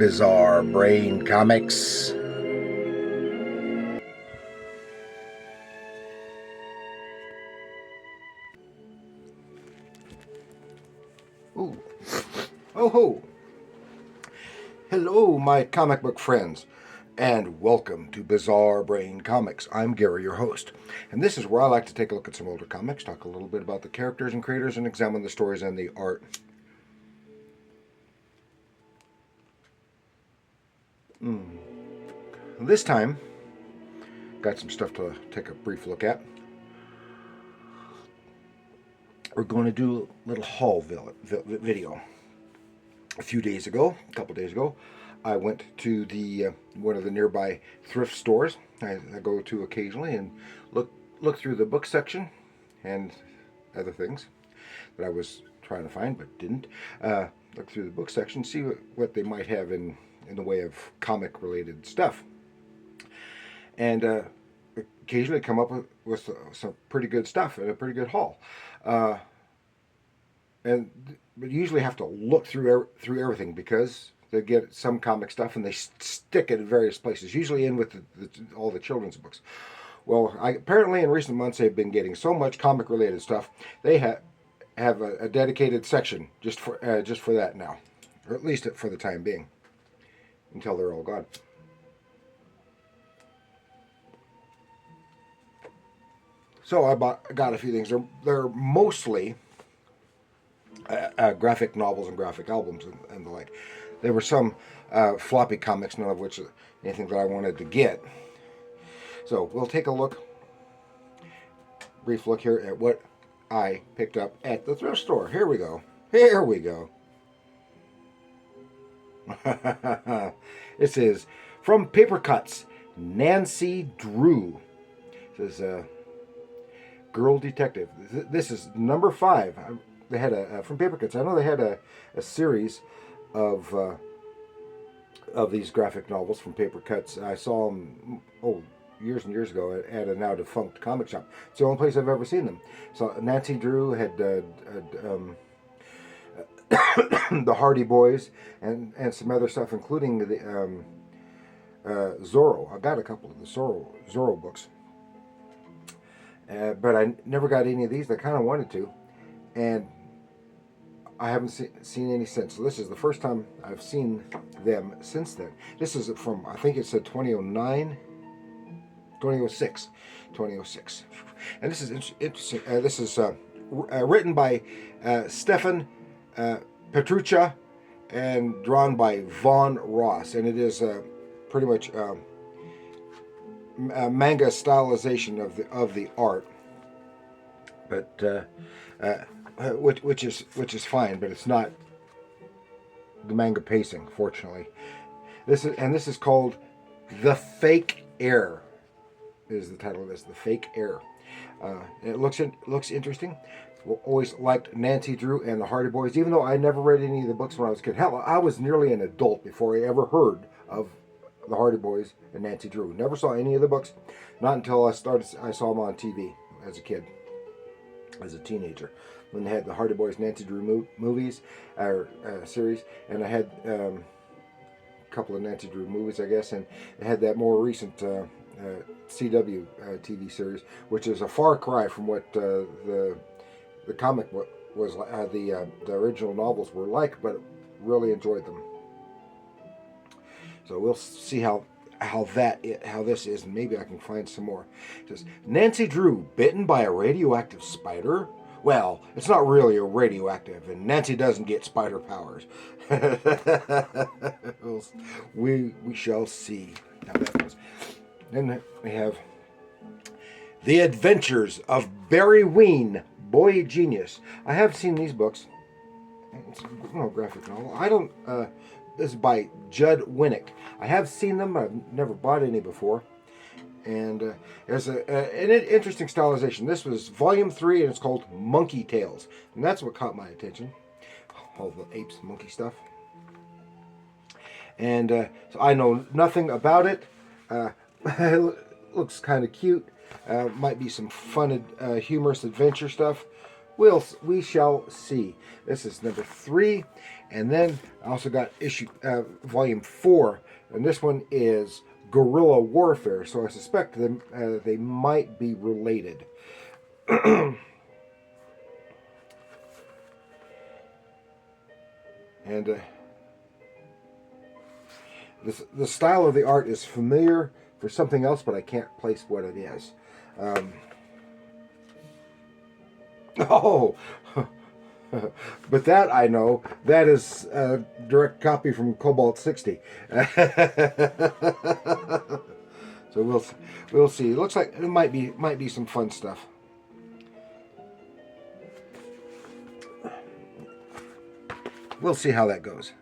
Bizarre Brain Comics. Ooh. Oh ho! Hello, my comic book friends, and welcome to Bizarre Brain Comics. I'm Gary, your host, and this is where I like to take a look at some older comics, talk a little bit about the characters and creators, and examine the stories and the art. This time, got some stuff to take a brief look at. We're going to do a little haul video. A couple days ago, I went to the one of the nearby thrift stores I go to occasionally and look through the book section and other things that I was trying to find but didn't. Look through the book section, see what they might have in the way of comic related stuff, and occasionally come up with some pretty good stuff and a pretty good haul. But you usually have to look through everything because they get some comic stuff and they stick it in various places, usually in with all the children's books. Well, apparently in recent months they've been getting so much comic related stuff, they have a dedicated section just for that now, or at least for the time being, until they're all gone. So I got a few things. They're mostly graphic novels and graphic albums and the like. There were some floppy comics, none of which anything that I wanted to get. So we'll take a brief look here at what I picked up at the thrift store. Here we go. This is from Paper Cuts, Nancy Drew. This is Girl Detective. This is number 5. They had from Paper Cuts. I know they had a series of these graphic novels from Paper Cuts. I saw them years and years ago at a now defunct comic shop. It's the only place I've ever seen them. So Nancy Drew had the Hardy Boys and some other stuff, including the Zorro. I got a couple of the Zorro books, but I never got any of these. I kind of wanted to, and I haven't seen any since. So this is the first time I've seen them since then. This is from, I think it said 2009, 2006. And this is interesting. This is written by Stefan Petruccia and drawn by Vaughn Ross. And it is pretty much a manga stylization of the art. But which is fine, but it's not the manga pacing, fortunately. This is called The Fake Heir. Is the title of this, The Fake Heir. It looks interesting. Always liked Nancy Drew and the Hardy Boys, even though I never read any of the books when I was a kid. Hell, I was nearly an adult before I ever heard of the Hardy Boys and Nancy Drew. Never saw any of the books, not until I saw them on TV as a kid, as a teenager, when they had the Hardy Boys Nancy Drew movies or series, and I had a couple of Nancy Drew movies, I guess, and it had that more recent CW TV series, which is a far cry from what the comic was like, the original novels were like, but really enjoyed them. So we'll see how this is, and maybe I can find some more. It says, Nancy Drew bitten by a radioactive spider? Well, it's not really a radioactive, and Nancy doesn't get spider powers. we shall see how that goes. Then we have The Adventures of Barry Ween, Boy Genius. I have seen these books. It's a graphic novel. I don't. This is by Judd Winnick. I have seen them. I've never bought any before. And there's an interesting stylization. This was volume 3, and it's called Monkey Tales. And that's what caught my attention. All the apes, monkey stuff. And so I know nothing about it. It looks kind of cute. Might be some fun, humorous adventure stuff. we shall see. This is number 3, and then I also got volume 4, and this one is guerrilla warfare. So I suspect them they might be related. And the style of the art is familiar for something else, but I can't place what it is. Oh, but that I know. That is a direct copy from Cobalt 60. So we'll see. It looks like it might be some fun stuff. We'll see how that goes.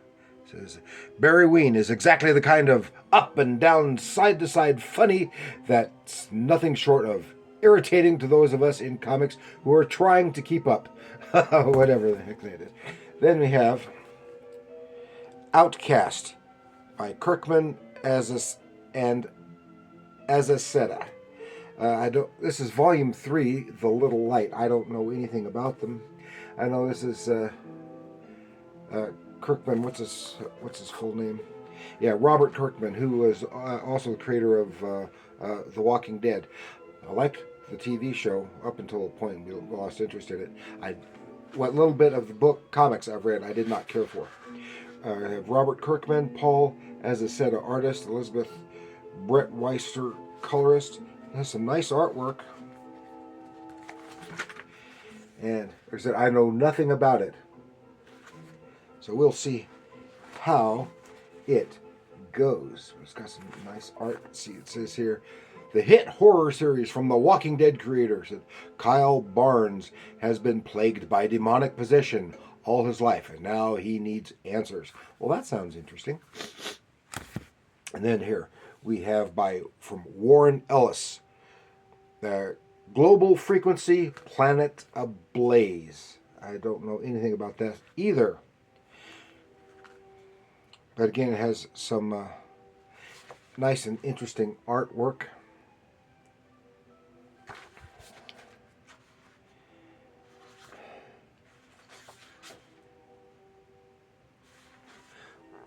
It says Barry Ween is exactly the kind of up and down, side to side funny that's nothing short of irritating to those of us in comics who are trying to keep up. Whatever the heck that is. Then we have Outcast by Kirkman and Azaceta. This is volume 3, The Little Light. I don't know anything about them. I know this is Kirkman. What's his full name? Yeah, Robert Kirkman, who was also the creator of The Walking Dead. I liked the TV show up until a point we lost interest in it. What little bit of the book comics I've read, I did not care for. I have Robert Kirkman, Paul Azaceta, artist, Elizabeth Brett Weister, colorist. Has some nice artwork. And like I said, I know nothing about it. So we'll see how it goes. It's got some nice art. Let's see, it says here, the hit horror series from the Walking Dead creators, Kyle Barnes, has been plagued by demonic possession all his life, and now he needs answers. Well, that sounds interesting. And then here we have from Warren Ellis, Global Frequency, Planet Ablaze. I don't know anything about that either. But again, it has some nice and interesting artwork.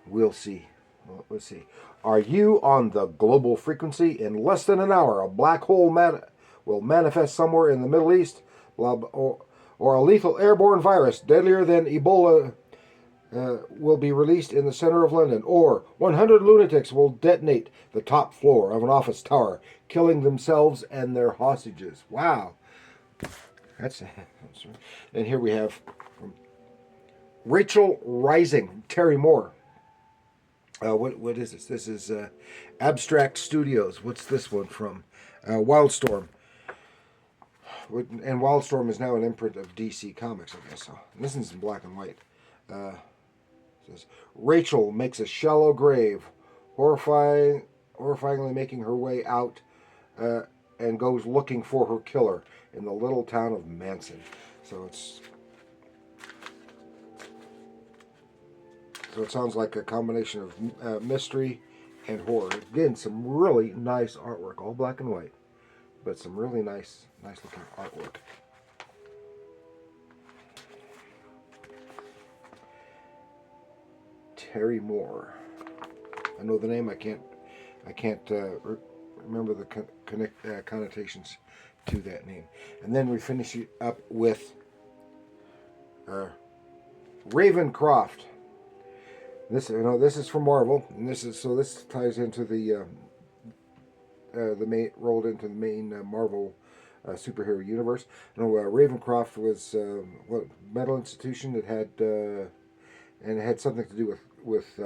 We'll see. Well, let's see. Are you on the global frequency? In less than an hour, a black hole will manifest somewhere in the Middle East, or a lethal airborne virus deadlier than Ebola will be released in the center of London, or 100 lunatics will detonate the top floor of an office tower, killing themselves and their hostages. Wow. That's and here we have Rachel Rising, Terry Moore. What is this? This is Abstract Studios. What's this one from? Wildstorm. And Wildstorm is now an imprint of DC Comics, I guess so. And this is in black and white. Says Rachel makes a shallow grave, horrifyingly making her way out, and goes looking for her killer in the little town of Manson. So it sounds like a combination of mystery and horror. Again, some really nice artwork, all black and white, but some really nice looking artwork. Terry Moore. I know the name. I can't remember the connotations to that name. And then we finish it up with Ravencroft. This is from Marvel, and this ties into the rolled into the main Marvel superhero universe. Ravencroft was what mental institution that had and it had something to do with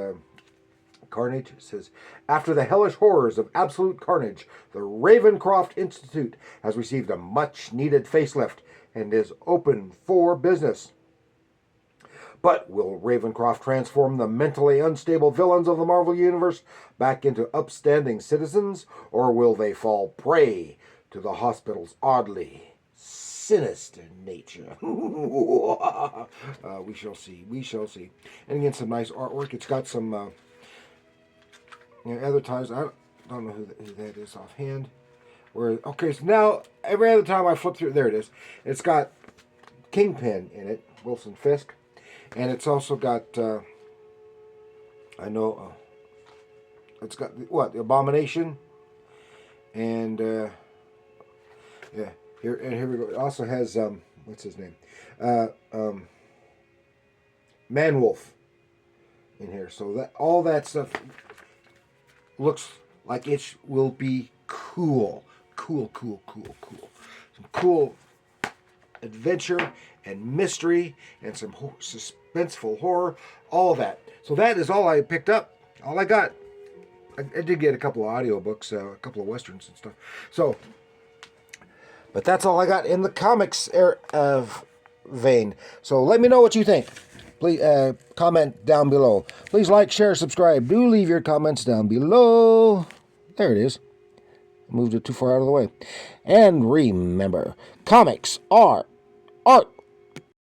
Carnage. It says, after the hellish horrors of absolute carnage, the Ravencroft Institute has received a much-needed facelift and is open for business. But will Ravencroft transform the mentally unstable villains of the Marvel Universe back into upstanding citizens, or will they fall prey to the hospital's oddly sinister nature? We shall see. We shall see. And again, some nice artwork. It's got some other times. I don't know who that is offhand. So now every other time I flip through, there it is. It's got Kingpin in it, Wilson Fisk, and it's also got it's got the Abomination, and yeah, here we go. It also has what's his name, Manwolf in here. So that all that stuff looks like it will be cool. Some cool adventure and mystery and some suspenseful horror, all of that. So that is all I picked up. All I got. I did get a couple of audiobooks, a couple of westerns and stuff. So, but that's all I got in the comics vein. So let me know what you think. Please comment down below. Please like, share, subscribe. Do leave your comments down below. There it is. Moved it too far out of the way. And remember, comics are art.